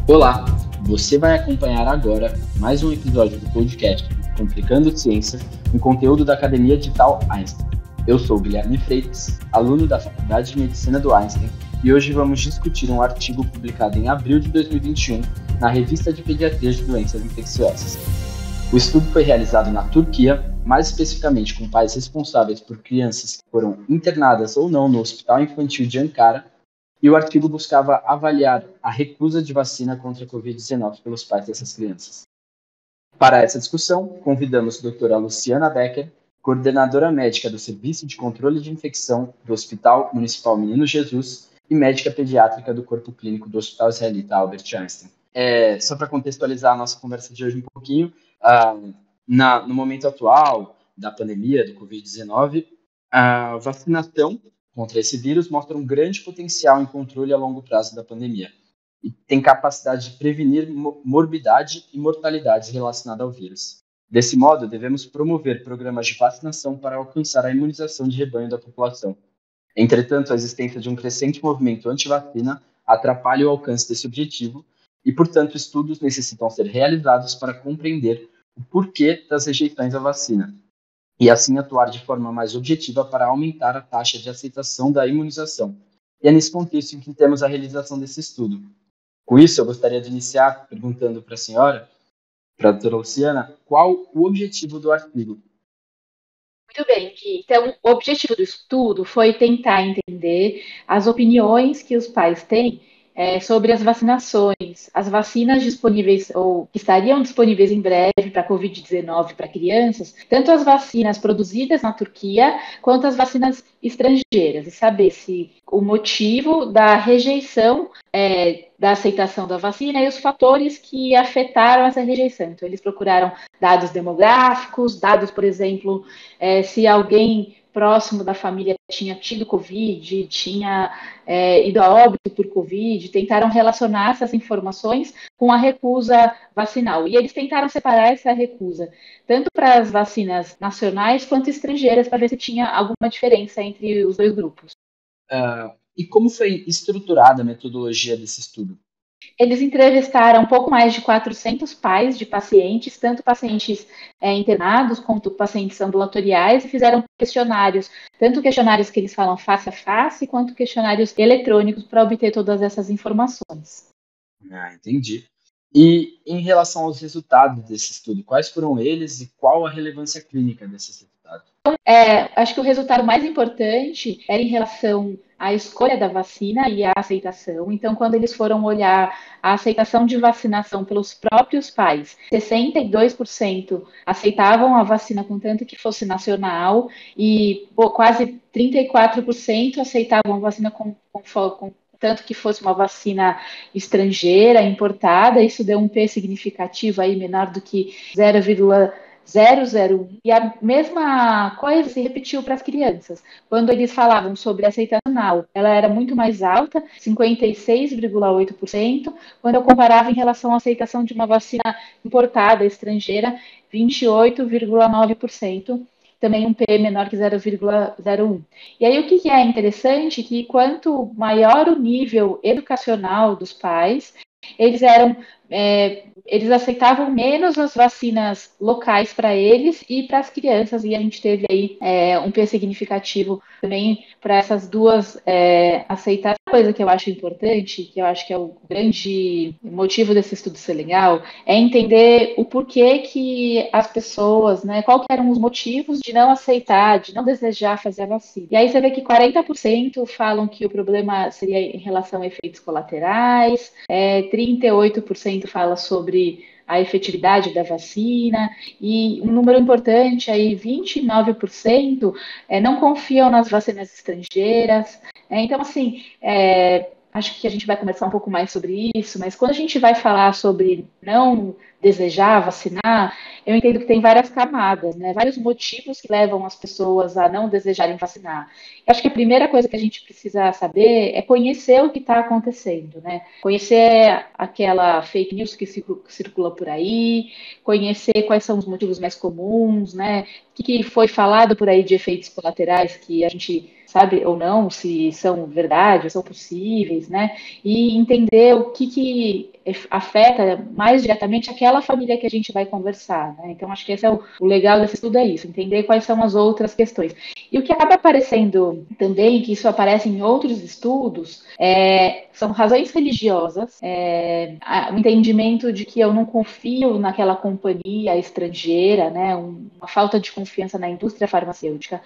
Olá, você vai acompanhar agora mais um episódio do podcast Complicando Ciência, um conteúdo da Academia Digital Einstein. Eu sou Guilherme Freitas, aluno da Faculdade de Medicina do Einstein, e hoje vamos discutir um artigo publicado em abril de 2021 na Revista de Pediatria de Doenças Infecciosas. O estudo foi realizado na Turquia, mais especificamente com pais responsáveis por crianças que foram internadas ou não no Hospital Infantil de Ankara, e o artigo buscava avaliar a recusa de vacina contra a Covid-19 pelos pais dessas crianças. Para essa discussão, convidamos a doutora Luciana Becker, coordenadora médica do Serviço de Controle de Infecção do Hospital Municipal Menino Jesus e médica pediátrica do Corpo Clínico do Hospital Israelita Albert Einstein. Só para contextualizar a nossa conversa de hoje um pouquinho, no momento atual da pandemia do Covid-19, a vacinação contra esse vírus mostra um grande potencial em controle a longo prazo da pandemia e tem capacidade de prevenir morbidade e mortalidades relacionadas ao vírus. Desse modo, devemos promover programas de vacinação para alcançar a imunização de rebanho da população. Entretanto, a existência de um crescente movimento anti-vacina atrapalha o alcance desse objetivo e, portanto, estudos necessitam ser realizados para compreender o porquê das rejeições à vacina e assim atuar de forma mais objetiva para aumentar a taxa de aceitação da imunização. E é nesse contexto em que temos a realização desse estudo. Com isso, eu gostaria de iniciar perguntando para a senhora, para a doutora Luciana, qual o objetivo do artigo? Muito bem, Gui. Então, o objetivo do estudo foi tentar entender as opiniões que os pais têm sobre as vacinações, as vacinas disponíveis ou que estariam disponíveis em breve para a Covid-19 para crianças, tanto as vacinas produzidas na Turquia quanto as vacinas estrangeiras, e saber se o motivo da rejeição da aceitação da vacina e os fatores que afetaram essa rejeição. Então, eles procuraram dados demográficos, dados, por exemplo, se alguém próximo da família tinha tido Covid, tinha ido a óbito por Covid, tentaram relacionar essas informações com a recusa vacinal. E eles tentaram separar essa recusa, tanto para as vacinas nacionais quanto estrangeiras, para ver se tinha alguma diferença entre os dois grupos. E como foi estruturada a metodologia desse estudo? Eles entrevistaram um pouco mais de 400 pais de pacientes, tanto pacientes internados quanto pacientes ambulatoriais, e fizeram questionários, tanto questionários que eles falam face a face, quanto questionários eletrônicos para obter todas essas informações. Entendi. E em relação aos resultados desse estudo, quais foram eles e qual a relevância clínica desses resultados? Acho que o resultado mais importante era em relação à escolha da vacina e à aceitação. Então, quando eles foram olhar a aceitação de vacinação pelos próprios pais, 62% aceitavam a vacina contanto que fosse nacional e quase 34% aceitavam a vacina com tanto que fosse uma vacina estrangeira, importada. Isso deu um P significativo aí menor do que 0,001. E a mesma coisa se repetiu para as crianças. Quando eles falavam sobre a aceitação, ela era muito mais alta, 56,8%, quando eu comparava em relação à aceitação de uma vacina importada, estrangeira, 28,9%. Também um P menor que 0,01. E aí o que é interessante, que quanto maior o nível educacional dos pais, eles aceitavam menos as vacinas locais para eles e para as crianças, e a gente teve aí um P significativo também para essas duas aceitações. Coisa que eu acho importante, que eu acho que é o grande motivo desse estudo ser legal, é entender o porquê que as pessoas, qual que eram os motivos de não aceitar, de não desejar fazer a vacina. E aí você vê que 40% falam que o problema seria em relação a efeitos colaterais, 38% fala sobre a efetividade da vacina, e um número importante aí, 29%, não confiam nas vacinas estrangeiras. Então, assim, acho que a gente vai conversar um pouco mais sobre isso, mas quando a gente vai falar sobre não desejar vacinar, eu entendo que tem várias camadas, vários motivos que levam as pessoas a não desejarem vacinar. Eu acho que a primeira coisa que a gente precisa saber é conhecer o que está acontecendo, conhecer aquela fake news que circula por aí, conhecer quais são os motivos mais comuns, o que foi falado por aí de efeitos colaterais que a gente sabe ou não se são verdade, ou são possíveis, e entender o que afeta mais diretamente aquela família que a gente vai conversar, né? Então, acho que esse é o legal desse estudo, é isso, entender quais são as outras questões. E o que acaba aparecendo também, que isso aparece em outros estudos, são razões religiosas, o entendimento de que eu não confio naquela companhia estrangeira, né? Uma falta de confiança na indústria farmacêutica.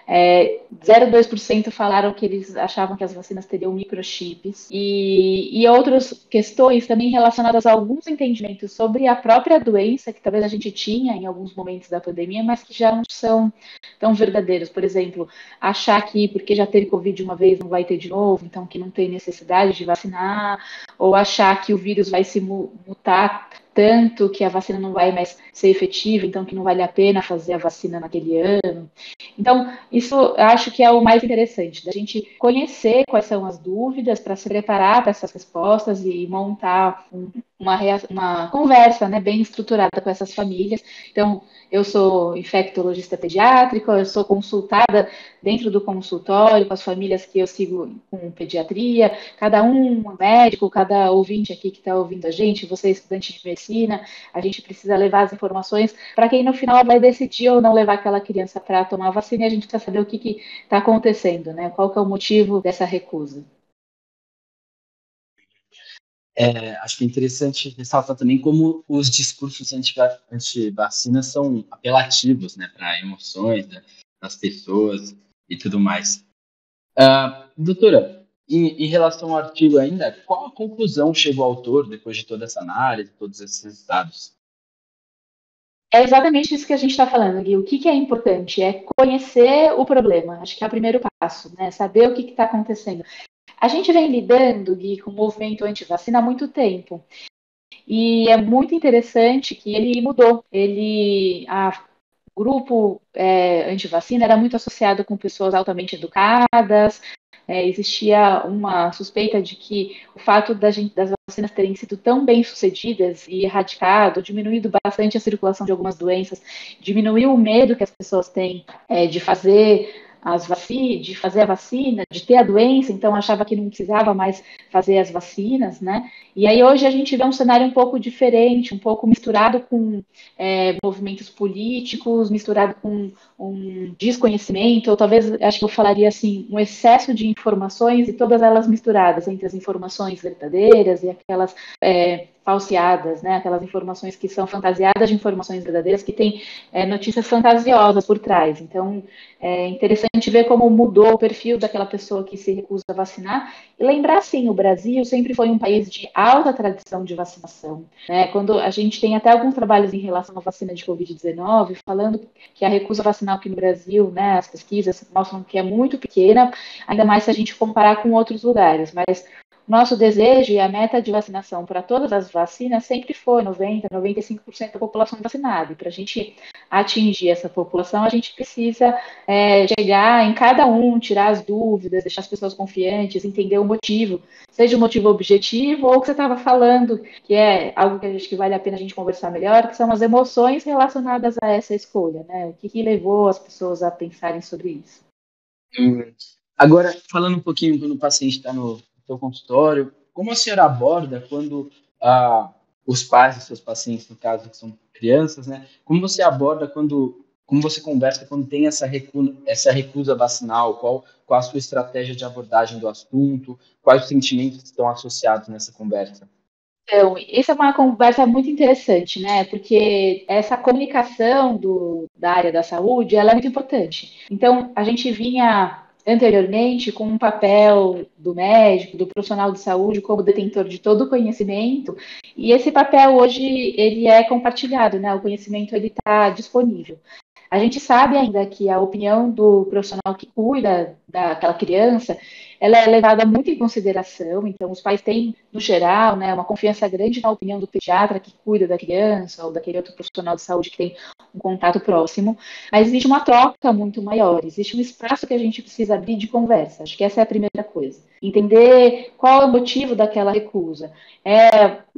0,2% falaram que eles achavam que as vacinas teriam microchips e outras questões também relacionadas a alguns entendimentos sobre a própria doença, que talvez a gente tinha em alguns momentos da pandemia, mas que já não são tão verdadeiros. Por exemplo, achar que porque já teve Covid uma vez não vai ter de novo, então que não tem necessidade de vacinar, ou achar que o vírus vai se mutar tanto que a vacina não vai mais ser efetiva, então que não vale a pena fazer a vacina naquele ano. Então, isso eu acho que é o mais interessante, da gente conhecer quais são as dúvidas para se preparar para essas respostas e montar uma conversa, né, bem estruturada com essas famílias. Então, eu sou infectologista pediátrica, eu sou consultada dentro do consultório com as famílias que eu sigo com pediatria, cada um médico, cada ouvinte aqui que está ouvindo a gente, você é estudante de medicina, a gente precisa levar as informações para quem no final vai decidir ou não levar aquela criança para tomar a vacina, e a gente precisa saber o que está acontecendo, né? Qual que é o motivo dessa recusa. Acho que é interessante ressaltar também como os discursos anti-vacina são apelativos, né, para emoções das pessoas e tudo mais. Doutora, em relação ao artigo ainda, qual a conclusão chegou o autor depois de toda essa análise, todos esses dados? É exatamente isso que a gente está falando, Gui. O que é importante é conhecer o problema. Acho que é o primeiro passo, né? Saber o que está acontecendo. A gente vem lidando, Gui, com o movimento anti-vacina há muito tempo. E é muito interessante que ele mudou. O grupo anti-vacina era muito associado com pessoas altamente educadas. Existia uma suspeita de que o fato das vacinas terem sido tão bem sucedidas e erradicado, diminuído bastante a circulação de algumas doenças, diminuiu o medo que as pessoas têm de fazer de fazer a vacina, de ter a doença, então achava que não precisava mais fazer as vacinas, né? E aí hoje a gente vê um cenário um pouco diferente, um pouco misturado com movimentos políticos, misturado com um desconhecimento, ou talvez, acho que eu falaria assim, um excesso de informações e todas elas misturadas entre as informações verdadeiras e aquelas falseadas, né? Aquelas informações que são fantasiadas de informações verdadeiras, que têm notícias fantasiosas por trás. Então, é interessante ver como mudou o perfil daquela pessoa que se recusa a vacinar. E lembrar, sim, o Brasil sempre foi um país de alta tradição de vacinação. Né? Quando a gente tem até alguns trabalhos em relação à vacina de Covid-19, falando que a recusa vacinal aqui no Brasil, né, as pesquisas mostram que é muito pequena, ainda mais se a gente comparar com outros lugares. Mas nosso desejo e a meta de vacinação para todas as vacinas sempre foi 90%, 95% da população vacinada. E para a gente atingir essa população, a gente precisa chegar em cada um, tirar as dúvidas, deixar as pessoas confiantes, entender o motivo, seja o motivo objetivo ou o que você estava falando, que é algo que acho que vale a pena a gente conversar melhor, que são as emoções relacionadas a essa escolha, né? O que levou as pessoas a pensarem sobre isso. Agora, falando um pouquinho quando o paciente está no seu consultório, como a senhora aborda quando os pais dos seus pacientes, no caso, que são crianças, né? Como você aborda como você conversa quando tem essa recusa vacinal? Qual a sua estratégia de abordagem do assunto? Quais os sentimentos que estão associados nessa conversa? Então, essa é uma conversa muito interessante, né? Porque essa comunicação da área da saúde, ela é muito importante. Então, a gente vinha anteriormente com um papel do médico, do profissional de saúde, como detentor de todo o conhecimento, e esse papel hoje ele é compartilhado, né? O conhecimento ele está disponível. A gente sabe ainda que a opinião do profissional que cuida daquela criança, ela é levada muito em consideração, então os pais têm, no geral, né, uma confiança grande na opinião do pediatra que cuida da criança ou daquele outro profissional de saúde que tem um contato próximo, mas existe uma troca muito maior, existe um espaço que a gente precisa abrir de conversa, acho que essa é a primeira coisa. Entender qual é o motivo daquela recusa,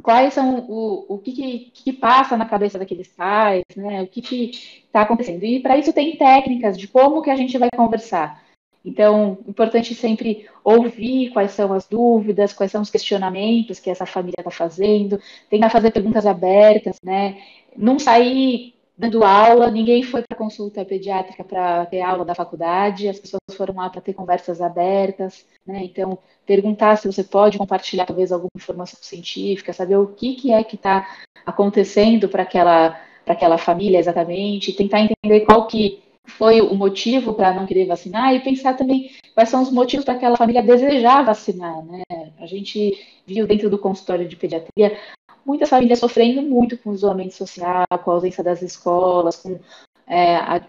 quais são o que passa na cabeça daqueles pais, né, o que está acontecendo. E para isso tem técnicas de como que a gente vai conversar. Então, importante sempre ouvir quais são as dúvidas, quais são os questionamentos que essa família está fazendo, tentar fazer perguntas abertas, né? Não sair dando aula, ninguém foi para consulta pediátrica para ter aula da faculdade, as pessoas foram lá para ter conversas abertas, né? Então, perguntar se você pode compartilhar talvez alguma informação científica, saber o que é que está acontecendo para aquela família exatamente, tentar entender qual que foi o motivo para não querer vacinar e pensar também quais são os motivos para aquela família desejar vacinar, né? A gente viu dentro do consultório de pediatria muitas famílias sofrendo muito com o isolamento social, com a ausência das escolas, com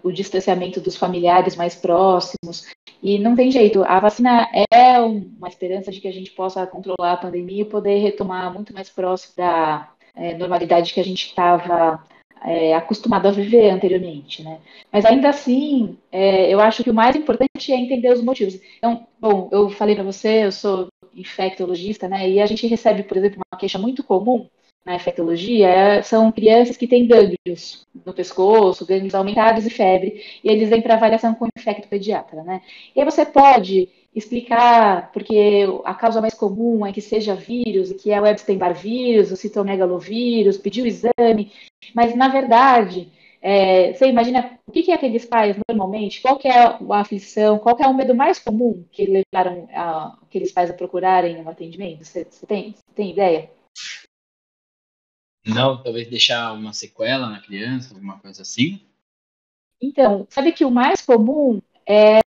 o distanciamento dos familiares mais próximos. E não tem jeito, a vacina é uma esperança de que a gente possa controlar a pandemia e poder retomar muito mais próximo da normalidade que a gente estava acostumado a viver anteriormente, né? Mas ainda assim, eu acho que o mais importante é entender os motivos. Então, bom, eu falei para você, eu sou infectologista, né? E a gente recebe, por exemplo, uma queixa muito comum na infectologia, são crianças que têm gânglios no pescoço, gânglios aumentados e febre, e eles vêm para avaliação com o infectopediatra, né? E aí você pode explicar, porque a causa mais comum é que seja vírus, e que é o Epstein-Barr vírus, o citomegalovírus, pedir o exame, mas na verdade, você imagina o que aqueles pais normalmente, qual que é a aflição, qual que é o medo mais comum que levaram aqueles pais a procurarem um atendimento? Você tem ideia? Não, talvez deixar uma sequela na criança, alguma coisa assim. Então, sabe que o mais comum é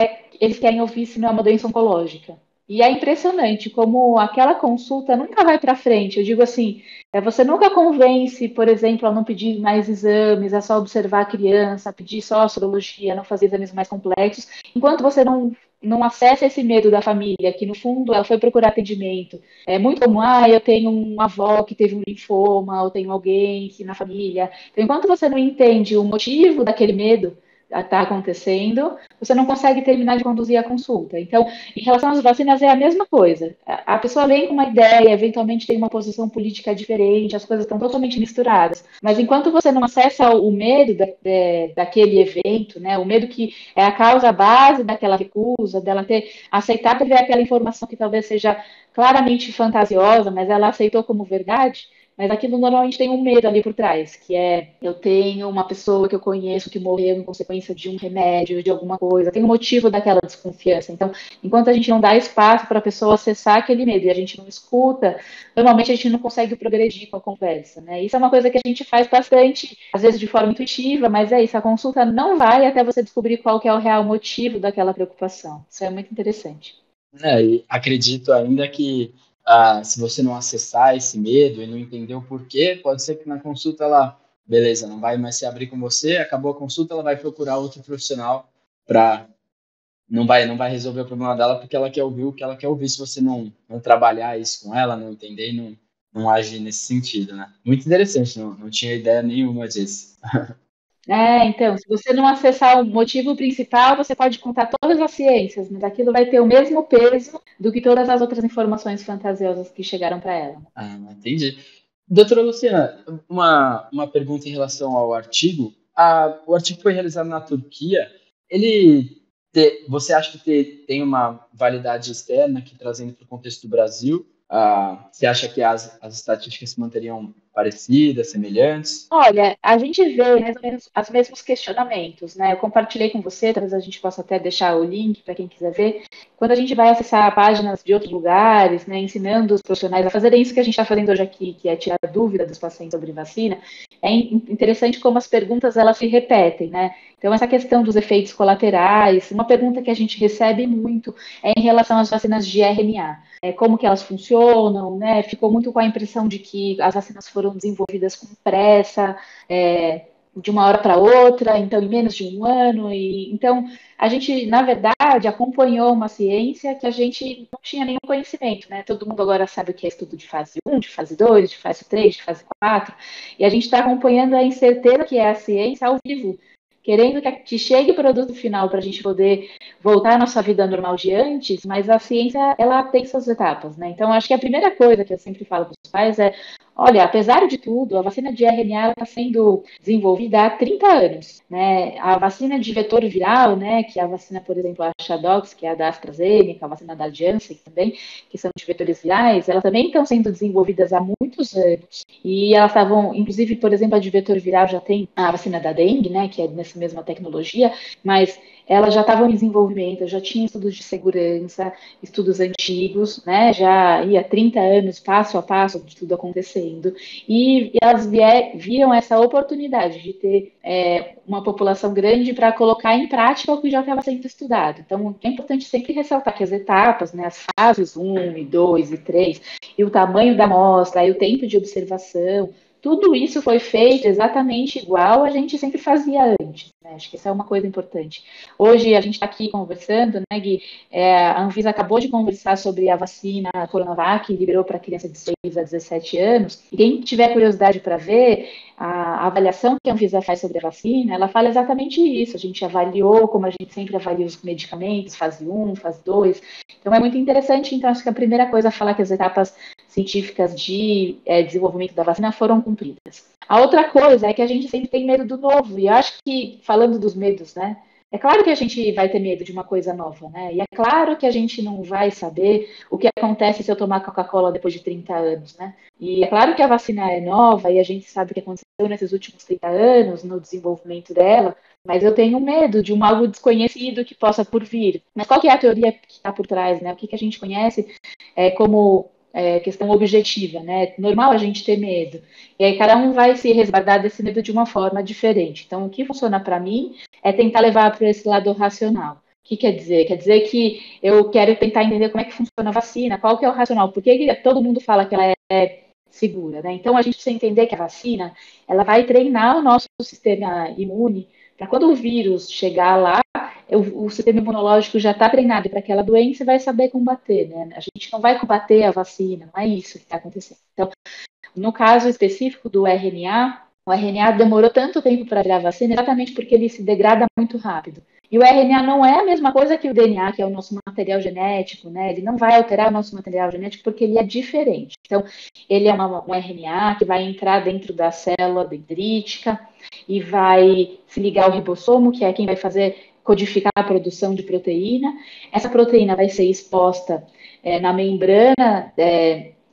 eles querem ouvir se não é uma doença oncológica. E é impressionante como aquela consulta nunca vai para frente. Eu digo assim, você nunca convence, por exemplo, a não pedir mais exames, a só observar a criança, a pedir só a sorologia, não fazer exames mais complexos, enquanto você não acessa esse medo da família, que no fundo ela foi procurar atendimento. É muito comum, eu tenho uma avó que teve um linfoma, ou tenho alguém que na família. Então, enquanto você não entende o motivo daquele medo, está acontecendo, você não consegue terminar de conduzir a consulta. Então, em relação às vacinas, é a mesma coisa. A pessoa vem com uma ideia, eventualmente tem uma posição política diferente, as coisas estão totalmente misturadas. Mas enquanto você não acessa o medo daquele evento, né, o medo que é a causa base daquela recusa, dela ter aceitado ver aquela informação que talvez seja claramente fantasiosa, mas ela aceitou como verdade, mas aquilo normalmente tem um medo ali por trás, que é eu tenho uma pessoa que eu conheço que morreu em consequência de um remédio, de alguma coisa, tem um motivo daquela desconfiança. Então, enquanto a gente não dá espaço para a pessoa acessar aquele medo e a gente não escuta, normalmente a gente não consegue progredir com a conversa, né? Isso é uma coisa que a gente faz bastante, às vezes de forma intuitiva, mas é isso, a consulta não vai até você descobrir qual que é o real motivo daquela preocupação. Isso é muito interessante. E acredito ainda que se você não acessar esse medo e não entender o porquê, pode ser que na consulta ela, beleza, não vai mais se abrir com você, acabou a consulta, ela vai procurar outro profissional para não vai resolver o problema dela porque ela quer ouvir o que ela quer ouvir se você não trabalhar isso com ela, não entender e não agir nesse sentido, né? Muito interessante, não tinha ideia nenhuma disso. Então, se você não acessar o motivo principal, você pode contar todas as ciências, mas aquilo vai ter o mesmo peso do que todas as outras informações fantasiosas que chegaram para ela. Entendi. Doutora Luciana, uma pergunta em relação ao artigo. O artigo foi realizado na Turquia. Você acha que tem uma validade externa aqui, trazendo para o contexto do Brasil? Você acha que as estatísticas se manteriam parecidas, semelhantes? Olha, a gente vê mais ou menos os mesmos questionamentos, né? Eu compartilhei com você, talvez a gente possa até deixar o link para quem quiser ver. Quando a gente vai acessar páginas de outros lugares, né, ensinando os profissionais a fazerem isso que a gente está fazendo hoje aqui, que é tirar dúvida dos pacientes sobre vacina, é interessante como as perguntas elas se repetem, né? Então, essa questão dos efeitos colaterais, uma pergunta que a gente recebe muito é em relação às vacinas de RNA. Como que elas funcionam, né? Ficou muito com a impressão de que as vacinas foram desenvolvidas com pressa, de uma hora para outra, então em menos de um ano. Então, a gente, na verdade, acompanhou uma ciência que a gente não tinha nenhum conhecimento, né? Todo mundo agora sabe o que é estudo de fase 1, de fase 2, de fase 3, de fase 4, e a gente está acompanhando a incerteza que é a ciência ao vivo, querendo que chegue o produto final para a gente poder voltar à nossa vida normal de antes, mas a ciência, ela tem suas etapas, né? Então, acho que a primeira coisa que eu sempre falo para os pais é, Olha, apesar de tudo, a vacina de RNA está sendo desenvolvida há 30 anos, né? A vacina de vetor viral, né, que é a vacina, por exemplo, a Chadox, que é a da AstraZeneca, a vacina da Janssen também, que são de vetores virais, elas também estão sendo desenvolvidas há muitos anos. E elas estavam, inclusive, por exemplo, a de vetor viral já tem a vacina da dengue, né, que é nessa mesma tecnologia, mas elas já estavam em desenvolvimento, já tinha estudos de segurança, estudos antigos, né, já ia 30 anos, passo a passo, de tudo acontecendo, e elas viram essa oportunidade de ter uma população grande para colocar em prática o que já estava sendo estudado. Então, é importante sempre ressaltar que as etapas, né, as fases 1, e 2 e 3, e o tamanho da amostra, e o tempo de observação, tudo isso foi feito exatamente igual a gente sempre fazia antes, né? Acho que essa é uma coisa importante. Hoje a gente está aqui conversando, né, Gui? A Anvisa acabou de conversar sobre a vacina Coronavac, liberou para criança de 6 a 17 anos. E quem tiver curiosidade para ver, a avaliação que a Anvisa faz sobre a vacina, ela fala exatamente isso. A gente avaliou, como a gente sempre avalia os medicamentos, fase 1, fase 2. Então é muito interessante. Então, acho que a primeira coisa a falar que as etapas científicas de desenvolvimento da vacina foram cumpridas. A outra coisa é que a gente sempre tem medo do novo, e eu acho que, falando dos medos, né, é claro que a gente vai ter medo de uma coisa nova, né, e é claro que a gente não vai saber o que acontece se eu tomar Coca-Cola depois de 30 anos, né, e é claro que a vacina é nova, e a gente sabe o que aconteceu nesses últimos 30 anos, no desenvolvimento dela, mas eu tenho medo de algo desconhecido que possa por vir. Mas qual que é a teoria que está por trás, né, o que a gente conhece como questão objetiva, né? Normal a gente ter medo. E aí cada um vai se resguardar desse medo de uma forma diferente. Então, o que funciona para mim é tentar levar para esse lado racional. O que quer dizer? Quer dizer que eu quero tentar entender como é que funciona a vacina, qual que é o racional, por que todo mundo fala que ela é segura, né? Então, a gente precisa entender que a vacina, ela vai treinar o nosso sistema imune para quando o vírus chegar lá, o sistema imunológico já está treinado para aquela doença e vai saber combater, né? A gente não vai combater a vacina, não é isso que está acontecendo. Então, no caso específico do RNA, o RNA demorou tanto tempo para virar vacina exatamente porque ele se degrada muito rápido. E o RNA não é a mesma coisa que o DNA, que é o nosso material genético, né? Ele não vai alterar o nosso material genético porque ele é diferente. Então, ele é um RNA que vai entrar dentro da célula dendrítica e vai se ligar ao ribossomo, que é quem vai fazer codificar a produção de proteína. Essa proteína vai ser exposta na membrana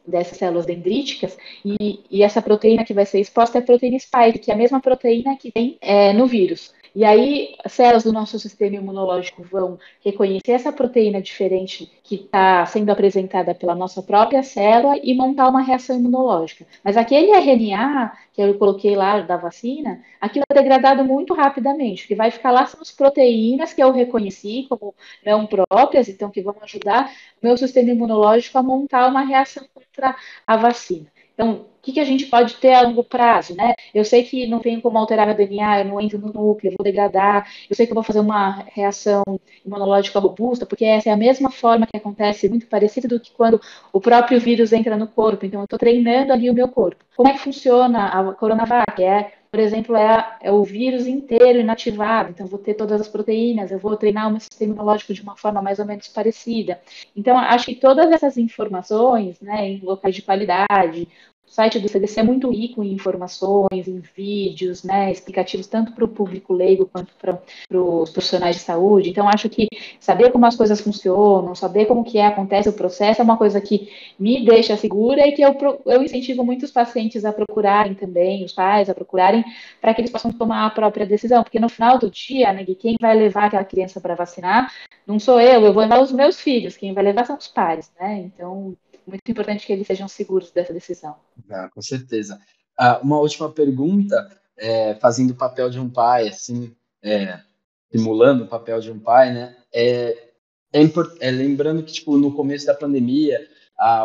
dessas células dendríticas, e essa proteína que vai ser exposta é a proteína spike, que é a mesma proteína que tem no vírus. E aí, as células do nosso sistema imunológico vão reconhecer essa proteína diferente que está sendo apresentada pela nossa própria célula e montar uma reação imunológica. Mas aquele RNA que eu coloquei lá da vacina, aquilo é degradado muito rapidamente. O que vai ficar lá são as proteínas que eu reconheci como não próprias, então que vão ajudar o meu sistema imunológico a montar uma reação contra a vacina. Então, o que a gente pode ter a longo prazo, né? Eu sei que não tem como alterar meu DNA, eu não entro no núcleo, eu vou degradar, eu sei que eu vou fazer uma reação imunológica robusta, porque essa é a mesma forma que acontece, muito parecida do que quando o próprio vírus entra no corpo, então eu estou treinando ali o meu corpo. Como é que funciona a Coronavac? Por exemplo, é o vírus inteiro inativado, então eu vou ter todas as proteínas, eu vou treinar o meu sistema imunológico de uma forma mais ou menos parecida. Então, acho que todas essas informações, né, em locais de qualidade, o site do CDC é muito rico em informações, em vídeos, né, explicativos tanto para o público leigo quanto para os profissionais de saúde. Então, acho que saber como as coisas funcionam, saber como que acontece o processo é uma coisa que me deixa segura e que eu incentivo muitos pacientes a procurarem também, os pais a procurarem, para que eles possam tomar a própria decisão. Porque no final do dia, né, quem vai levar aquela criança para vacinar não sou eu vou levar os meus filhos, quem vai levar são os pais, né? Então, muito importante que eles sejam seguros dessa decisão. Ah, com certeza. Uma última pergunta, fazendo o papel de um pai, assim, simulando o papel de um pai, né? Lembrando que, tipo, no começo da pandemia,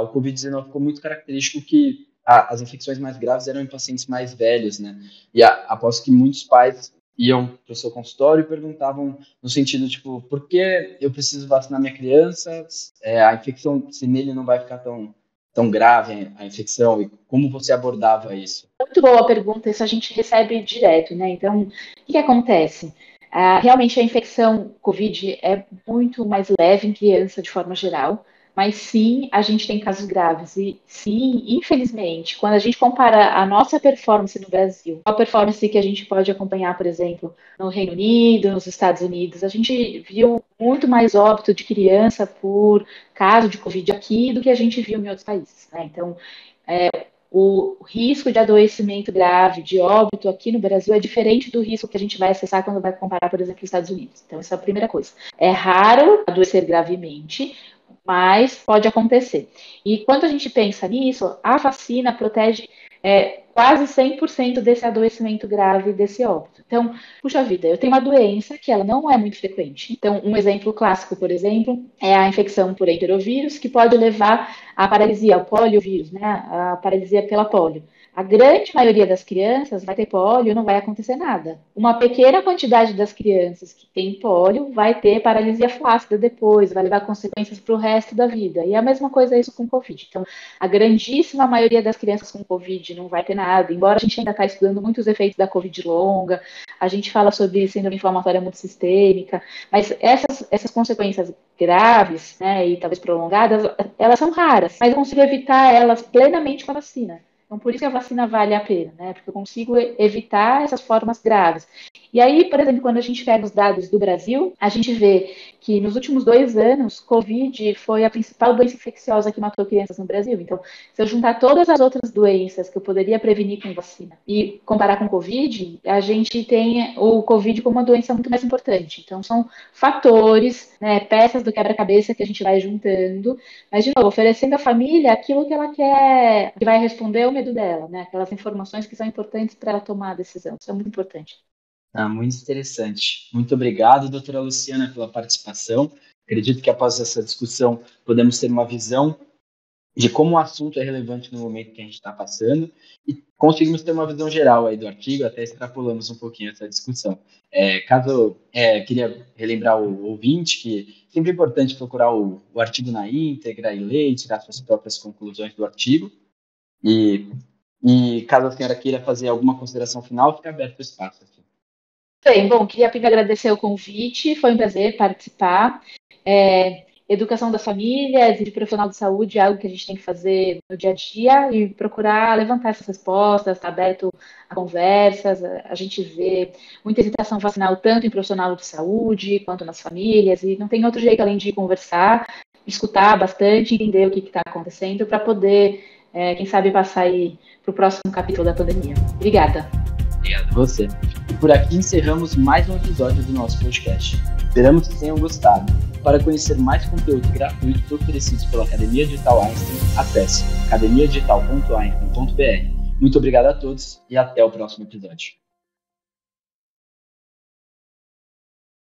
o Covid-19 ficou muito característico que as infecções mais graves eram em pacientes mais velhos, né? E aposto que muitos pais iam para o seu consultório e perguntavam no sentido, tipo, por que eu preciso vacinar minha criança? A infecção, se nele não vai ficar tão grave a infecção, e como você abordava isso? Muito boa a pergunta, isso a gente recebe direto, né? Então, o que acontece? Realmente a infecção COVID é muito mais leve em criança de forma geral, mas sim, a gente tem casos graves. E sim, infelizmente, quando a gente compara a nossa performance no Brasil, a performance que a gente pode acompanhar, por exemplo, no Reino Unido, nos Estados Unidos, a gente viu muito mais óbito de criança por caso de Covid aqui do que a gente viu em outros países, né? Então, o risco de adoecimento grave, de óbito aqui no Brasil é diferente do risco que a gente vai acessar quando vai comparar, por exemplo, os Estados Unidos. Então, essa é a primeira coisa. É raro adoecer gravemente, mas pode acontecer. E quando a gente pensa nisso, a vacina protege quase 100% desse adoecimento grave, desse óbito. Então, puxa vida, eu tenho uma doença que ela não é muito frequente. Então, um exemplo clássico, por exemplo, é a infecção por enterovírus, que pode levar à paralisia, ao poliovírus, né? A paralisia pela polio. A grande maioria das crianças vai ter pólio, não vai acontecer nada. Uma pequena quantidade das crianças que tem pólio vai ter paralisia flácida depois, vai levar consequências para o resto da vida. E a mesma coisa é isso com Covid. Então, a grandíssima maioria das crianças com Covid não vai ter nada, embora a gente ainda está estudando muitos efeitos da Covid longa, a gente fala sobre síndrome inflamatória multissistêmica, mas essas consequências graves, né, e talvez prolongadas, elas são raras, mas eu consigo evitar elas plenamente com a vacina. Então, por isso que a vacina vale a pena, né? Porque eu consigo evitar essas formas graves. E aí, por exemplo, quando a gente pega os dados do Brasil, a gente vê que nos últimos 2 anos, Covid foi a principal doença infecciosa que matou crianças no Brasil. Então, se eu juntar todas as outras doenças que eu poderia prevenir com vacina e comparar com Covid, a gente tem o Covid como uma doença muito mais importante. Então, são fatores, né, peças do quebra-cabeça que a gente vai juntando, mas, de novo, oferecendo à família aquilo que ela quer, que vai responder ao medo dela, né? Aquelas informações que são importantes para ela tomar a decisão. Isso é muito importante. Muito interessante. Muito obrigado, doutora Luciana, pela participação. Acredito que após essa discussão podemos ter uma visão de como o assunto é relevante no momento que a gente está passando e conseguimos ter uma visão geral aí do artigo, até extrapolamos um pouquinho essa discussão. Queria relembrar o ouvinte que sempre é importante procurar o artigo na íntegra e ler e tirar suas próprias conclusões do artigo. E caso a senhora queira fazer alguma consideração final, fica aberto o espaço aqui. Bem, bom, queria agradecer o convite, foi um prazer participar. Educação das famílias e de profissional de saúde é algo que a gente tem que fazer no dia a dia e procurar levantar essas respostas, estar aberto a conversas. A gente vê muita hesitação vacinal tanto em profissional de saúde quanto nas famílias, e não tem outro jeito além de conversar, escutar bastante, entender o que está acontecendo para poder, quem sabe, passar aí para o próximo capítulo da pandemia. Obrigada. Obrigado a você. E por aqui encerramos mais um episódio do nosso podcast. Esperamos que tenham gostado. Para conhecer mais conteúdos gratuitos oferecidos pela Academia Digital Einstein, acesse academiadigital.einstein.br. Muito obrigado a todos e até o próximo episódio.